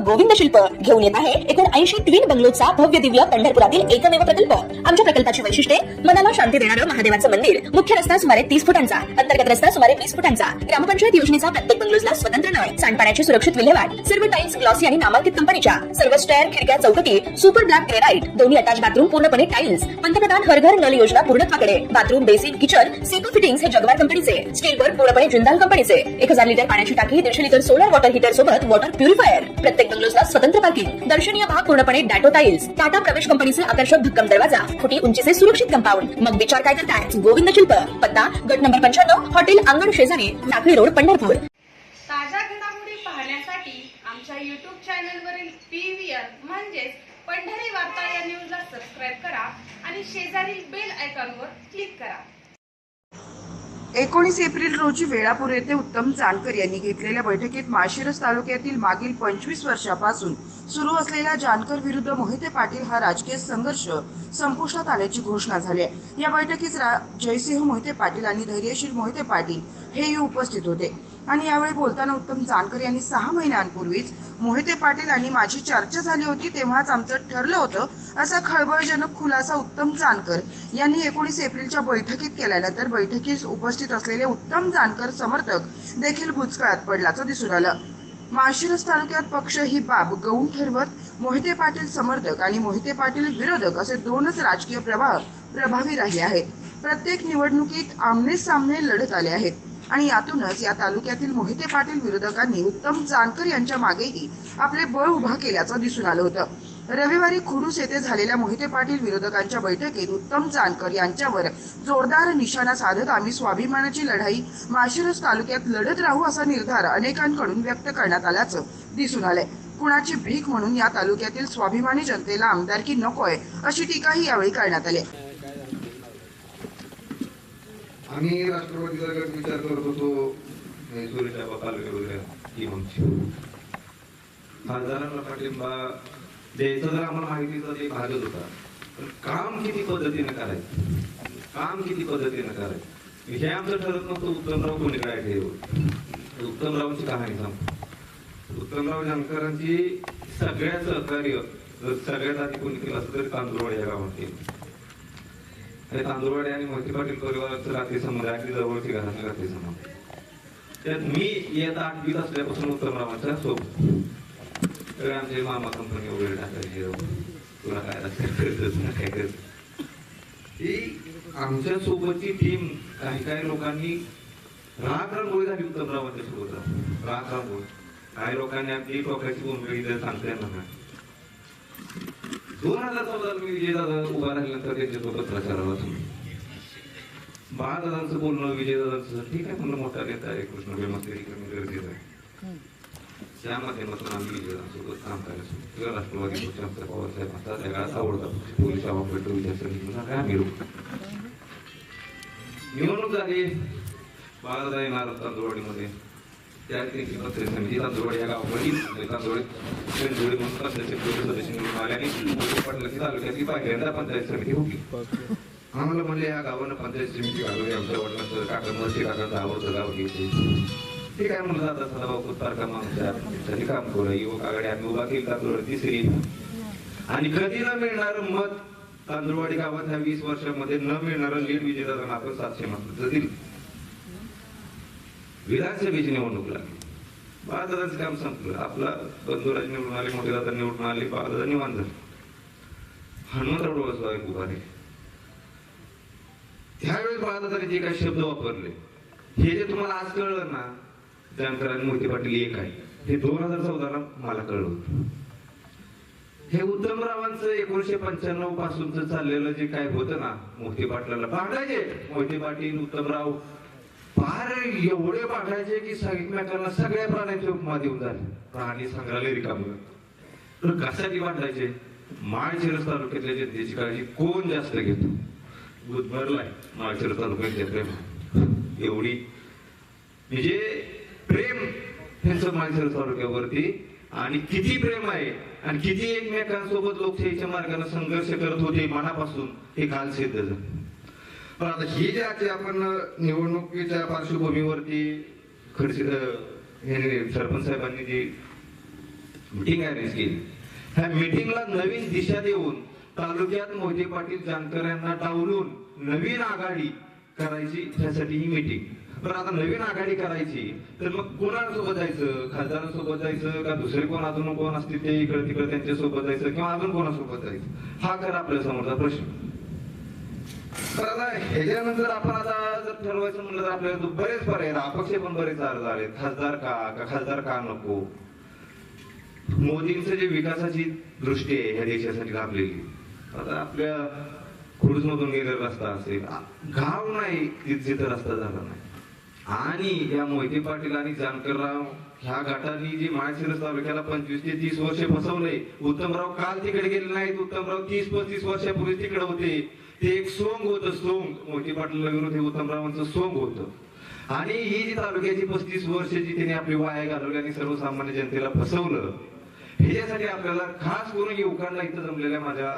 गोविंद शिल्प घेऊन येत आहे 79 ट्विन बंगलोचा भव्य दिव्य पंढरपुरातील एकमेव प्रकल्प। आमच्या प्रकल्पाची वैशिष्ट्ये मनाला शांती देणारं महादेवाचं मंदिर, मुख्य रस्ता सुमारे 30 फुटांचा, अंतर्गत रस्ता सुमारे 20 फुटांचा, ग्रामपंचायत योजनेचा प्रत्येक बंगलोजला स्वतंत्र नळ, सांडपाण्याची सुरक्षित विल्हेवाट, सर्व टाइल्स ग्लॉसी आणि नामांकित कंपनीच्या, सर्व स्टेअर, खिडक्या, चौकटी सुपर ब्लॅक ग्रेनाइट, दोन्ही अटॅच बाथरूम पूर्णपणे टाइल्स, पंतप्रधान हर घर नल योजना पूर्णत्वाकडे, बाथरूम, बेसिन, किचन, सीटू फिटिंग्स हे जगवार कंपनीचे, स्टील वर्क पूर्णपणे जिंदाल कंपनीचे, 1000 लिटर पाण्याची टाकी, 150 लिटर सोलर वॉटर हीटर सोबत वॉटर प्युरिफायर, प्रत्येक बंगलोजला स्वतंत्र पार्किंग, दर्शनीय भाग पूर्णपणे डॅटो टाइल्स, टाटा प्रवेश कंपनीचे आकर्षक भक्कम दरवाजा, फुटी उंचीचे सुरक्षित कंपाऊंड। मग विचार काय करताय? गोविंद शिल्प, पत्ता गट नंबर 95, हॉटेल अंगण शेजारी, टाकळी रोड, पंढरपूर। ताज्या घडामोडी पाहण्यासाठी आमच्या YouTube चॅनलवरील PVR म्हणजेच पंढरी वार्ता या न्यूजला सबस्क्राइब करा आणि शेजारील बेल आयकॉनवर क्लिक करा। 19 एप्रिल रोजी वेळापूर येथे उत्तम जानकर यांनी घेतलेल्या बैठकीत माळशिरस तालुक्यातील मागील 25 वर्षापासून सुरू असलेला जानकर विरुद्ध मोहिते पाटील हा राजकीय संघर्ष संपुष्टात आल्याची घोषणा झाली आहे। या बैठकीत जयसिंह मोहिते पाटील आणि धैर्यशील मोहिते पाटील हेही उपस्थित होते आणि यावेळी बोलताना उत्तम जानकर यांनी 6 महिन्यांपूर्वीच मोहिते पाटील आणि माझी चर्चा झाली होती तेव्हाच आमचं ठरलं होतं असा खळबळजनक खुलासा उत्तम जानकर यांनी 19 एप्रिलच्या बैठकीत केल्यानंतर बैठकीस उपस्थित असलेले उत्तम जानकर समर्थक देखील बुचकळ्यात पडल्याचं दिसून आलं। माळशिरस तालुक्यात पक्ष ही बाब गौण ठरवत मोहिते पाटील समर्थक आणि मोहिते पाटील विरोधक असे दोनच राजकीय प्रवाह प्रभावी राहिले आहेत। प्रत्येक निवडणुकीत आमने सामने लढत आले आहेत आणि यातूनच या तालुक्यातील मोहिते पाटील विरोधकांनी उत्तम जानकर यांच्या मागेही आपले बळ उभा केल्याचं दिसून आलं होतं। रविवारी खुडूस येथे झालेल्या मोहिते पाटील विरोधकांच्या बैठकीत उत्तम जानकर यांच्यावर जोरदार निशाणा साधत आम्ही स्वाभिमानाची लढाई माळशिरस तालुक्यात लढत राहू असा निर्धार अनेकांकडून व्यक्त करण्यात आल्याचं दिसून आलंय। कुणाची भीक म्हणून या तालुक्यातील स्वाभिमानी जनतेला आमदारकी नकोय अशी टीकाही यावेळी करण्यात आली। आम्ही राष्ट्रवादीचा गट विचार करत होतो सुरेशा तालुक्यात की खासदारांना पाठिंबा द्यायचं जर आम्हाला माहितीचा ते भागच होता, पण काम किती पद्धतीने करायचं हे आमचं ठरत नव्हतं। उत्तमराव कोणी काय ठेव उत्तमरावांची कहाणी सांगतो। उत्तमराव जानकरांची सगळ्या सहकार्य सगळ्यात आधी कोणी केलं असं तरी तांदूळवाडी या गावात केलं। तांदूळवाडी आणि मोहिते पाटील परिवाराचं नातेसंबंध अगदी जवळची घरातले नातेसंबंध। त्यात मी येता 8वीत असल्यापासून उत्तमरावांच्या सोबत आमचे मामा कंपनी वगैरे टाकायची, तुला काय काय करत ही आमच्या सोबतची टीम काही लोकांनी राग रांगोळी झाली उत्तमरावांच्या सोबत राग रांगोळी। काही लोकांनी आपली टोकाची बोंबळी सांगता येणार नाही। 2014 मी विजयदादा उभा राहिल्यानंतर त्यांच्यासोबत प्रचाराला बाळदादांचं बोलणं विजयदादांचं ठीक आहे म्हणलं, मोठा नेता आहे, कृष्ण बेमस्तेरी कमी गरजेचं आहे। त्या माध्यमातून आम्ही विजयदादांसोबत काम करायचो। राष्ट्रवादी पक्ष आमचा पवारसाहेब आता सगळ्यात आवडता पक्ष, पोलीस आवापट विचारसरणीतून काय आम्ही निवडणूक झाली। बाळदादा येणार तांदूळवाडीमध्ये त्याची पत्रिका समिती तांदूळवाडी या गावामध्ये तांदूळवाडी म्हणून पक्षाचे सदस्य निवडून आले आणि पाटलाची तालुक्यातली पहिल्यांदा पंचायत समिती होती। आम्हाला म्हणजे या गावानं पंचायत समिती घालवली। आमच्या वडिलांचं काकांवरती काकांचं आवडतं गाव घेतले, ठीक आहे म्हणलं आता सदाभाऊ तारखा माणूस काम करू। युवक आघाडी आम्ही उभा केली तांदूळवाडी 3री आणि कधी न मिळणार मत तांदूळवाडी गावात ह्या 20 वर्षामध्ये न मिळणारं लीड विजयदादांना आपण 700 मतांचं दिली। विधानसभेची निवडणूक लागली, बाळदादांचं काम संपलं। आपला बंधुराज निवडून आले, मोठे दादा निवडून आले, बाळदादा निवांत झाले। हनुमंतराव डोळसवाई उभारले। त्यावेळेस बाळदादाने जे काही शब्द वापरले हे जे तुम्हाला आज कळलं ना, जानकर आणि मोहिते पाटील एक आहे, हे 2014ला मला कळलं। हे उत्तमरावांचं 1995 पासूनच चाललेलं जे काय होतं ना, मोहिते पाटलाला भांडायचे, मोहिते पाटील उत्तमराव फार एवढे पाठायचे की एकमेकांना सगळ्या प्राण्यांची उपमा देऊन झाले। प्राणी संग्रहालय रिकामं तर कशासाठी वाटायचे? माळशिरस तालुक्यातल्या जनतेची काळजी कोण जास्त घेतो? गुदमरलाय माळशिरस तालुक्यातल्या प्रेम एवढी म्हणजे प्रेम त्यांचं माळशिरस तालुक्यावरती आणि किती प्रेम आहे आणि किती एकमेकांसोबत लोकशाहीच्या मार्गाने संघर्ष करत होते मनापासून हे काल सिद्ध झालं। पण आता ही जे आज आपण निवडणुकीच्या पार्श्वभूमीवरती खडसे सरपंच साहेबांनी जी मीटिंग अरेंज केली. ह्या मीटिंगला नवीन दिशा देऊन तालुक्यात मोहिते पाटील जानकर यांना डावलून नवीन आघाडी करायची, त्यासाठी ही मीटिंग. पण आता नवीन आघाडी करायची तर मग कोणासोबत जायचं? खासदारांसोबत जायचं का दुसरे कोण अजून कोण असतील ते इकडे तिकडे त्यांच्या सोबत जायचं किंवा अजून कोणासोबत जायचं? हा खरा आपल्या समोरचा प्रश्न. तर आता ह्याच्यानंतर आपण आता जर ठरवायचं म्हणलं तर आपल्याला बरेच पर्याय, अपक्ष पण बरेच अर्ज आले. खासदार का खासदार का नको? मोदींचं जे विकासाची दृष्टी आहे ह्या देशासाठी लाभलेली, आता आपल्या खुर्जमधून गेलेला रस्ता असेल, गाव नाही जिथं रस्ता झाला नाही. आणि या मोहिते पाटील आणि जानकरराव ह्या गटाने जी माळशिरस तालुक्याला 25 ते 30 वर्ष फसवले. उत्तमराव काल तिकडे गेले नाहीत. उत्तमराव 30-35 वर्षापूर्वी तिकडे होते. ते एक सोंग होतं, सोंग. मोहिते पाटील विरुद्ध हे उत्तमरावांचं सोंग होतं. आणि ही जी तालुक्याची 35 वर्ष जी त्यांनी आपली वाया घालवली आणि सर्वसामान्य जनतेला फसवलं, ह्याच्यासाठी आपल्याला खास करून युवकांना इथं जमलेल्या माझ्या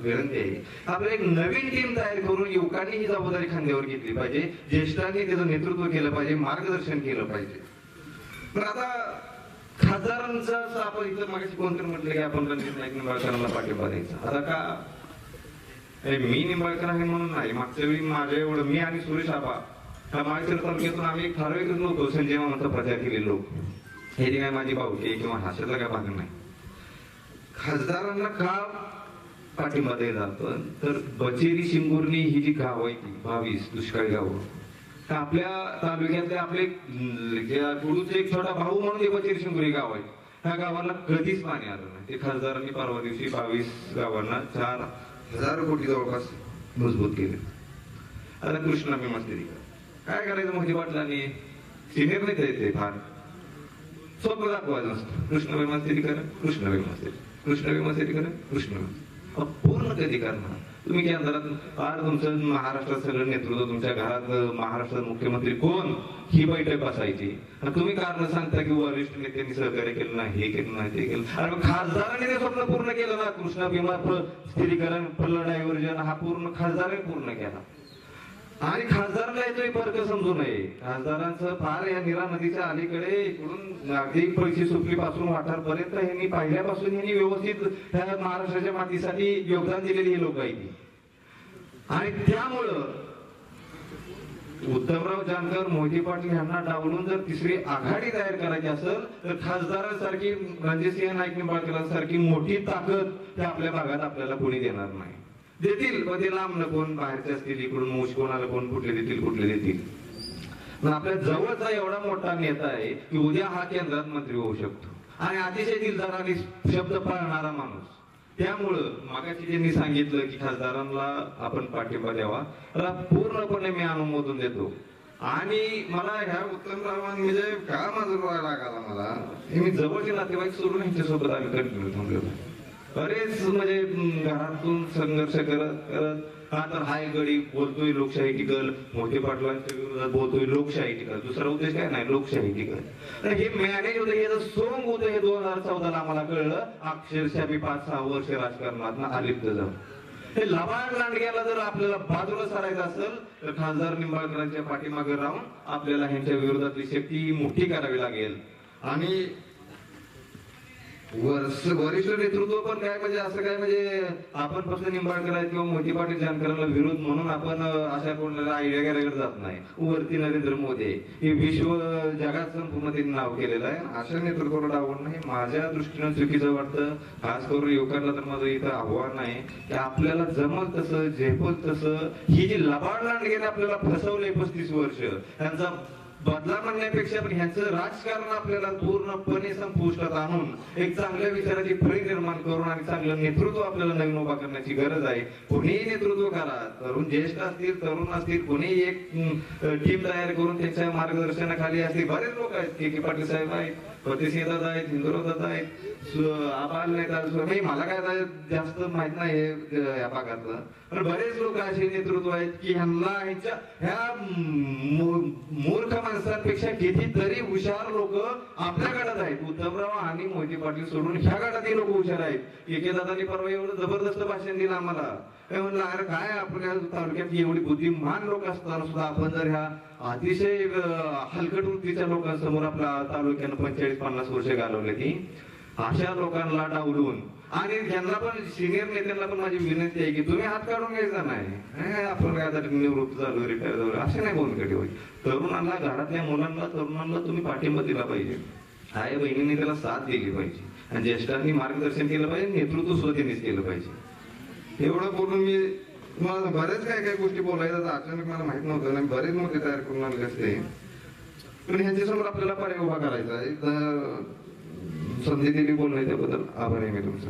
विनंती आहे, आपल्याला एक नवीन टीम तयार करून युवकांनी ही जबाबदारी खांद्यावर घेतली पाहिजे. ज्येष्ठांनी त्याचं नेतृत्व केलं पाहिजे, मार्गदर्शन केलं पाहिजे. पण आता खासदारांचं आपण इथं मागे कोणतरी म्हटलं की आपण रणजित नाईक निंबाळकरांना पाठिंबा द्यायचा. आता का मी निंबाळकर आहे म्हणून नाही, मागच्या वेळी माझ्या एवढं मी आणि सुरेश आबा ह्या माळशिरस तालुक्यातून आम्ही एक ठराविक लोक संजय मामाचा प्रचार केलेले लोक. हे काय माझी भावकी किंवा हास्यातला काय भाग नाही. खासदारांना का पाठिंबा द्यायला जातो तर बचेरी शिंगुर्णी ही जी गाव आहे ती 22 दुष्काळी गाव, आपल्या तालुक्यातले आपले गुरुचे एक छोटा भाऊ म्हणून ते बचेरी शिंगुर्णी गाव आहे. ह्या गावाला कधीच पाणी आलं नाही. ते खासदारांनी परवा दिवशी 22 गावांना 4,000 कोटी जवळपास मजबूत केले. आता कृष्णा भीमास्त्री काय करायचं मोहिते पाटलांनी? सिनियर नाही द्यायचे, फार सोपं दाखवायचं नसतं. कृष्ण भीमास्त्री करा, कृष्ण भीमास्त्री, कृष्ण भीमास्त्री करा, कृष्ण पूर्ण कधी करणार तुम्ही? केंद्रात फार तुमचं महाराष्ट्रात सगळं नेतृत्व, तुमच्या घरात महाराष्ट्रात मुख्यमंत्री कोण ही बैठक बसायची. आणि तुम्ही कारण सांगता की वरिष्ठ नेत्यांनी सहकार्य केलं नाही, हे केलं नाही, ते केलं. आणि खासदारांनी ते स्वप्न पूर्ण केलं ना. कृष्णा भीमा स्थिरीकरण, फल डायव्हर्जन हा पूर्ण खासदारांनी पूर्ण केला. आणि खासदारांना येतोय फरक समजू नये. खासदारांचं फार या नीरा नदीच्या अलीकडे इकडून अगदी पैसे सुपली पासून वाठारपर्यंत यांनी पहिल्यापासून यांनी व्यवस्थित ह्या महाराष्ट्राच्या मातीसाठी योगदान दिलेली ही लोक आहेत. आणि त्यामुळं उत्तमराव जानकर, मोहिते पाटील यांना डावलून जर तिसरी आघाडी तयार करायची असेल तर खासदारांसारखी, रणजितसिंह नाईक निंबाळकरांसारखी मोठी ताकद त्या आपल्या भागात आपल्याला कोणी देणार नाही. देतील पण ते लांब न कोण बाहेरचे असतील, इकडून मोश कोणाला कोण कुठले देतील, कुठले देतील. पण आपल्या जवळचा एवढा मोठा नेता आहे की उद्या हा केंद्रात मंत्री होऊ शकतो आणि अतिशय दिलदार आणि शब्द पाळणारा माणूस. त्यामुळं मागाशी ज्यांनी सांगितलं की खासदारांना आपण पाठिंबा द्यावा, त्याला पूर्णपणे मी अनुमोदन देतो. आणि मला ह्या उत्तमरावांनी म्हणजे का माझं लागला मला, मी जवळचे नातेवाईक सोडून यांच्यासोबत आम्ही कंटिन्यू थांबलेलो. बरेच म्हणजे घरातून संघर्ष करत करत हा तर हाय गडी बोलतोय लोकशाही टिकल, मोठे पाटलांच्या विरोधात बोलतोय लोकशाही टिकल. दुसरा उद्देश काय नाही, लोकशाही टिकल. हे मॅनेज होतं, हे सोंग होतं. हे 2014ला आम्हाला कळलं. अक्षरशः मी 5-6 वर्ष राजकारणात अलिप्त जाऊन हे लबाड लांडग्याला जर आपल्याला बाजूला सरायचं असेल तर खासदार निंबाळकरांच्या पाठीमागे राहून आपल्याला ह्यांच्या विरोधातली शक्ती मोठी करावी लागेल. आणि वरिष्ठ नेतृत्व पण काय म्हणजे असं काय म्हणजे आपण फक्त निंबाळकर किंवा मोहिते पाटील जानकरांना विरोध म्हणून आपण अशा कोणाला आयडिया करायला जात नाही. वरती नरेंद्र मोदी हे विश्व जगात संपूर्ण त्यांनी नाव केलेलं आहे. अशा नेतृत्वाला डावणं हे माझ्या दृष्टीनं चुकीचं वाटतं. खास करून युवकांना तर माझं इथं आव्हान आहे की आपल्याला जमल तसं, झेपल तसं ही जी लबाड लांडग्याने आपल्याला फसवलंय 35 वर्ष, त्यांचा बदला म्हणण्यापेक्षा पण ह्यांचं राजकारण आपल्याला पूर्णपणे संपुष्टात आणून एक चांगल्या विचाराची फळी निर्माण करून आणि चांगलं नेतृत्व आपल्याला नवीन उभा करण्याची गरज आहे. कोणीही नेतृत्व करा, तरुण ज्येष्ठ असतील, तरुण असतील, कोणीही एक टीम तयार करून त्यांच्या मार्गदर्शनाखाली असतील. बरेच लोक आहेत, के पाटील साहेब आहेत, फतेसिंह दादा आहेत, हिंदुराव दादा आहेत, आबाल नेता. मला काय जास्त माहित नाही या भागातलं, पण बरेच लोक असे नेतृत्व आहेत की ह्यांना ह्या मूर्ख माणसांपेक्षा कितीतरी हुशार लोक आपल्या गटात आहेत. उत्तमराव आणि मोहिते पाटील सोडून ह्या गटातही लोक हुशार आहेत. के दादांनी परवा एवढं जबरदस्त भाषण दिलं आम्हाला. काय म्हणलं, अरे काय आपल्या तालुक्यात एवढी बुद्धिमान लोक असताना सुद्धा आपण जर ह्या अतिशय हलकट वृत्तीच्या लोकांसमोर आपल्या तालुक्यानं 45-50 वर्ष घालवले की अशा लोकांना डावलून आणि यांना पण सिनियर नेत्यांना पण माझी विनंती आहे की तुम्ही हात काढून घ्यायचा नाही. आपण काय आता निवृत्त झालो, रिटायर झालो असे नाही बोलून कधी होईल. तरुणांना, घरातल्या मुलांना, तरुणांना तुम्ही पाठिंबा दिला पाहिजे. आई बहिणींनी त्याला साथ दिली पाहिजे आणि ज्येष्ठांनी मार्गदर्शन केलं पाहिजे, नेतृत्व स्वतःनेच केलं पाहिजे. एवढं बोलून मी मला बरेच काय गोष्टी बोलायचं अचानक मला माहित नव्हतं आणि बरेच मुद्दे तयार करून आणले असते, पण ह्यांच्यासमोर आपल्याला पर्याय उभा करायचा आहे. संधी दिली बोलणे त्याबद्दल आभार आहे मी तुमचा.